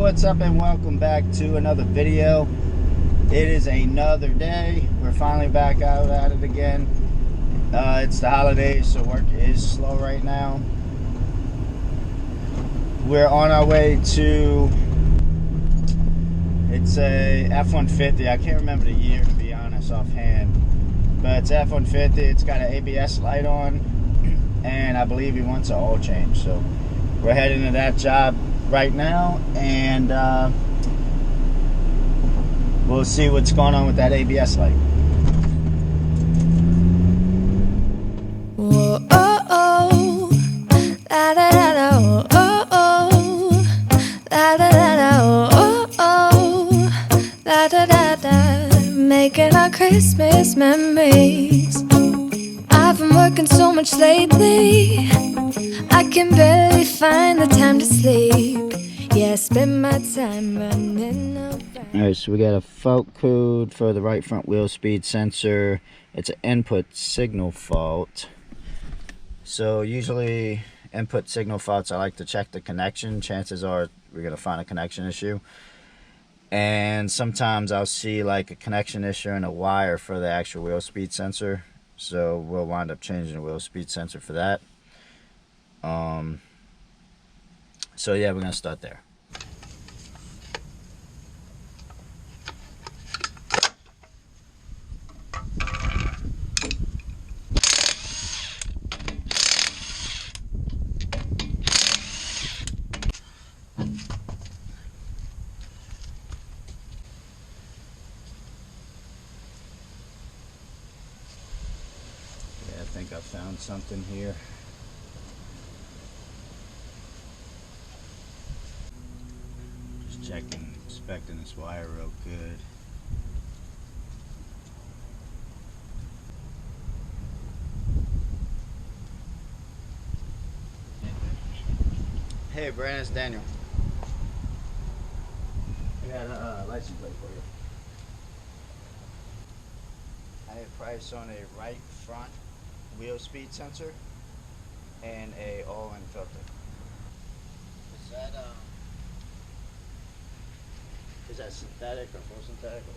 what's up and welcome back to another video. It is another day. We're finally back out at it again. It's the holidays, so work is slow right now. We're on our way to, it's a F-150. I can't remember the year, to be honest, offhand, but it's F-150. It's got an ABS light on, and I believe he wants an oil change, so we're heading to that job right now, and we'll see what's going on with that ABS light. Whoa, oh, oh, la da da da, oh, oh, la da da da, oh, oh, la da da da, making our Christmas memories. I've been working so much lately, I can barely find the time to sleep. Yeah, I spend my time running around. Alright, so we got a fault code for the right front wheel speed sensor. It's an input signal fault. So usually input signal faults, I like to check the connection. Chances are we're going to find a connection issue. And sometimes I'll see like a connection issue in a wire for the actual wheel speed sensor. So we'll wind up changing the wheel speed sensor for that. So yeah, we're going to start there. I think I found something here. Just checking, inspecting this wire real good. Hey Brandon, it's Daniel. I got a license plate for you. I have price on a right front wheel speed sensor and a oil and filter. Is that synthetic or full synthetic or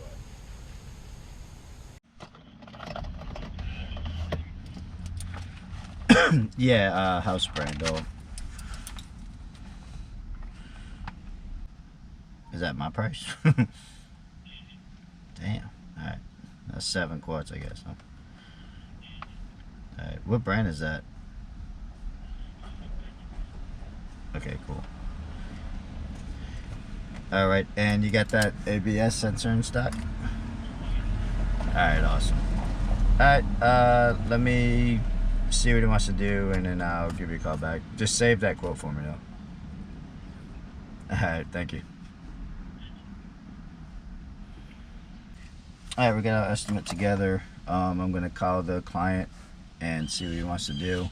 what? Yeah, house brand oil. Is that my price? Damn. Alright. That's 7 quarts, I guess, huh? Alright, what brand is that? Okay, cool. Alright, and you got that ABS sensor in stock? Alright, awesome. Alright, let me see what he wants to do and then I'll give you a call back. Just save that quote for me though. Alright, thank you. Alright, we got our estimate together. I'm going to call the client and see what he wants to do.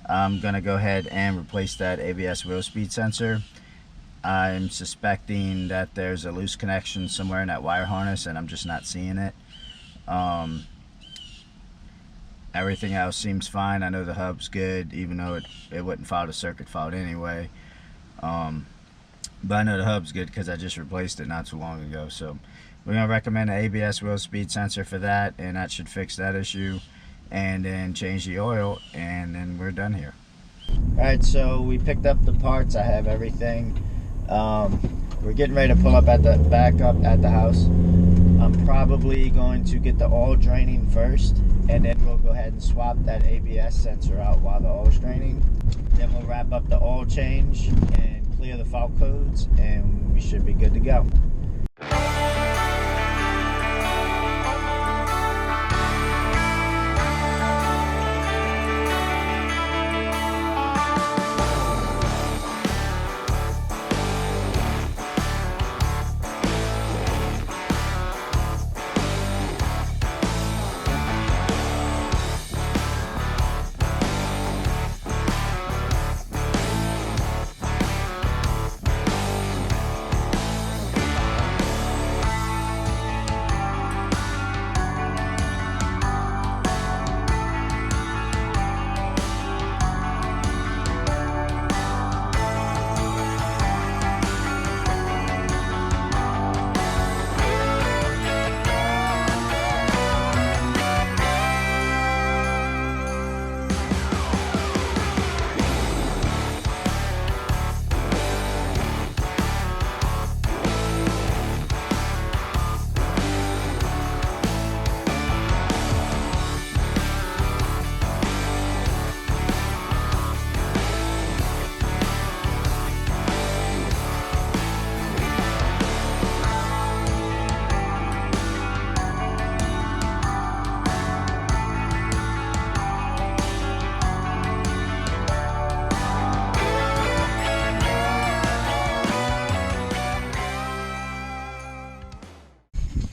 I'm going to go ahead and replace that ABS wheel speed sensor. I'm suspecting that there's a loose connection somewhere in that wire harness and I'm just not seeing it. Everything else seems fine. I know the hub's good, even though it wouldn't fault a circuit fault anyway. But I know the hub's good because I just replaced it not too long ago. So we're going to recommend an ABS wheel speed sensor for that, and that should fix that issue. And then change the oil, and then we're done here. Alright, so we picked up the parts. I have everything. We're getting ready to pull up at the back up at the house. I'm probably going to get the oil draining first, and then we'll go ahead and swap that ABS sensor out while the oil's draining. Then we'll wrap up the oil change and clear the fault codes, and we should be good to go.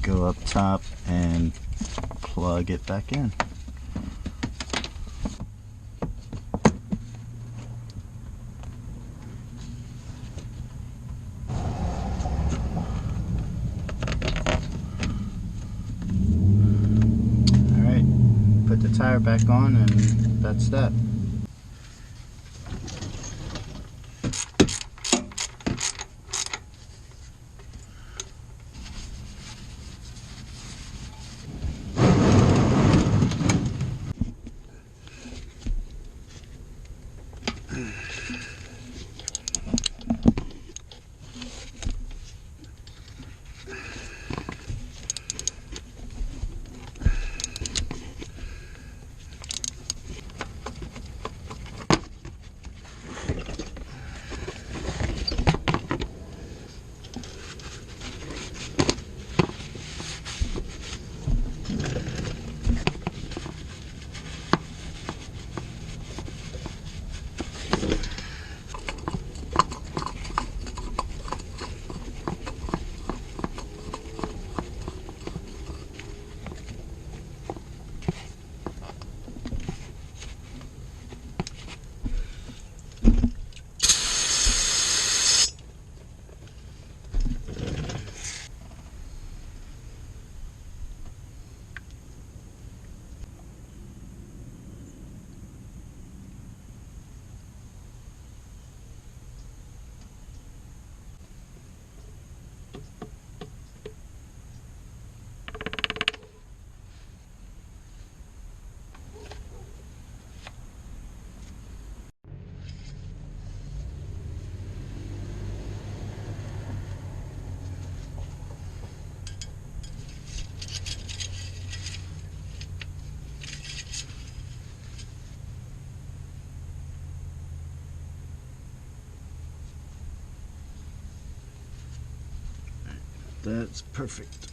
go up top and plug it back in. Alright, put the tire back on, and that's that. That's perfect.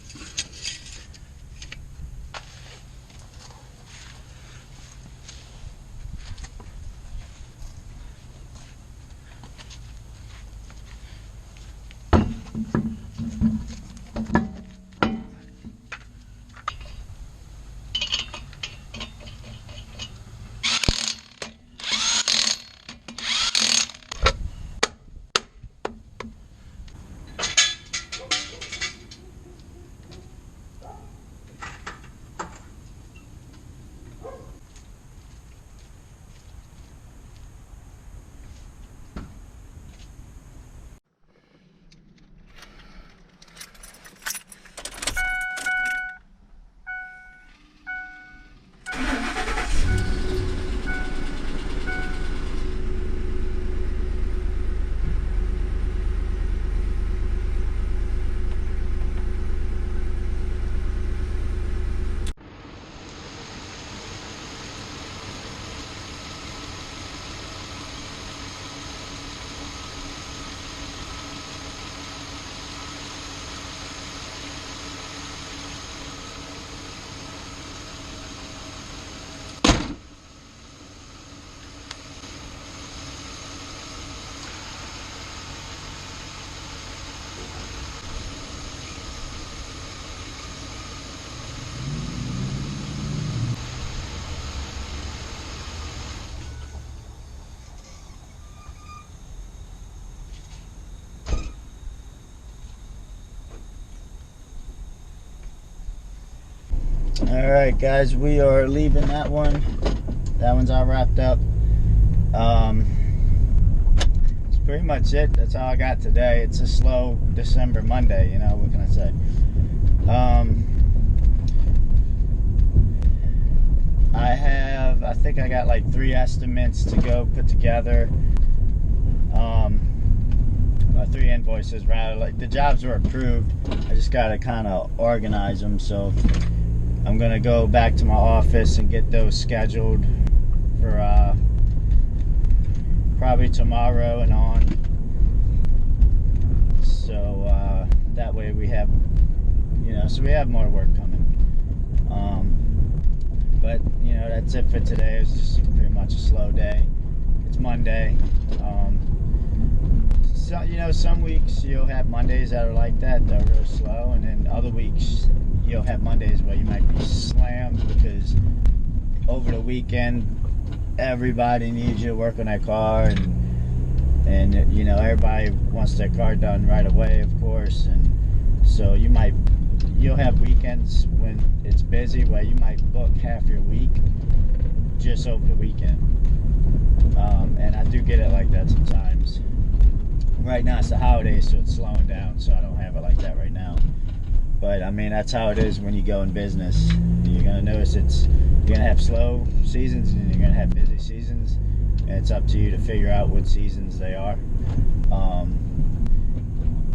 Alright guys, we are leaving that one. That one's all wrapped up. That's pretty much it. That's all I got today. It's a slow December Monday, you know, what can I say? I think I got like 3 estimates to go put together. 3 invoices rather. Like, the jobs were approved. I just gotta kind of organize them, so I'm gonna go back to my office and get those scheduled for probably tomorrow and on. So that way we have, you know, so we have more work coming. But you know, that's it for today. It was just pretty much a slow day. It's Monday. So, you know, some weeks you'll have Mondays that are like that, they're real slow, and then other weeks you'll have Mondays where you might be slammed because over the weekend everybody needs you to work on their car, and you know, everybody wants their car done right away, of course, and so you'll have weekends when it's busy where you might book half your week just over the weekend. And I do get it like that sometimes. Right now it's the holidays, so it's slowing down, so I don't have it like that right now. But I mean, that's how it is when you go in business. You're gonna notice you're gonna have slow seasons and you're gonna have busy seasons, and it's up to you to figure out what seasons they are.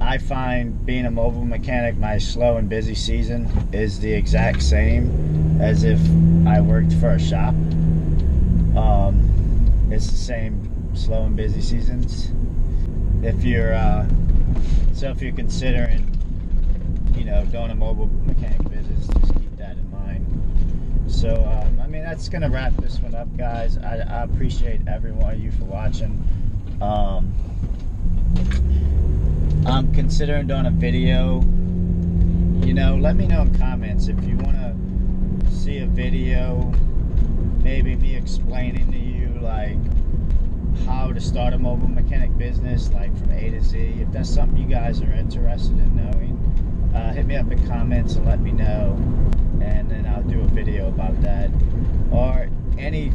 I find being a mobile mechanic, my slow and busy season is the exact same as if I worked for a shop. It's the same slow and busy seasons. If you're considering, you know, doing a mobile mechanic business, just keep that in mind. So I mean, that's gonna wrap this one up, guys. I appreciate every one of you for watching. I'm considering doing a video. You know, let me know in comments if you want to see a video, maybe me explaining to you like how to start a mobile mechanic business, like from A to Z. If that's something you guys are interested in knowing, hit me up in comments and let me know, and then I'll do a video about that. Or any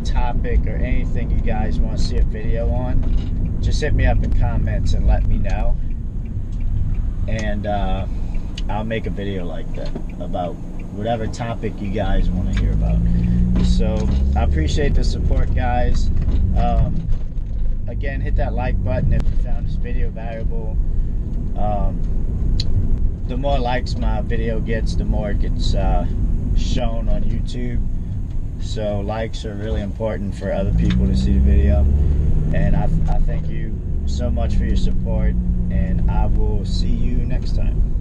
topic or anything you guys want to see a video on, just hit me up in comments and let me know, and I'll make a video like that about whatever topic you guys want to hear about. So I appreciate the support, guys. Again, hit that like button if you found this video valuable. The more likes my video gets, the more it gets shown on YouTube. So likes are really important for other people to see the video. And I thank you so much for your support, and I will see you next time.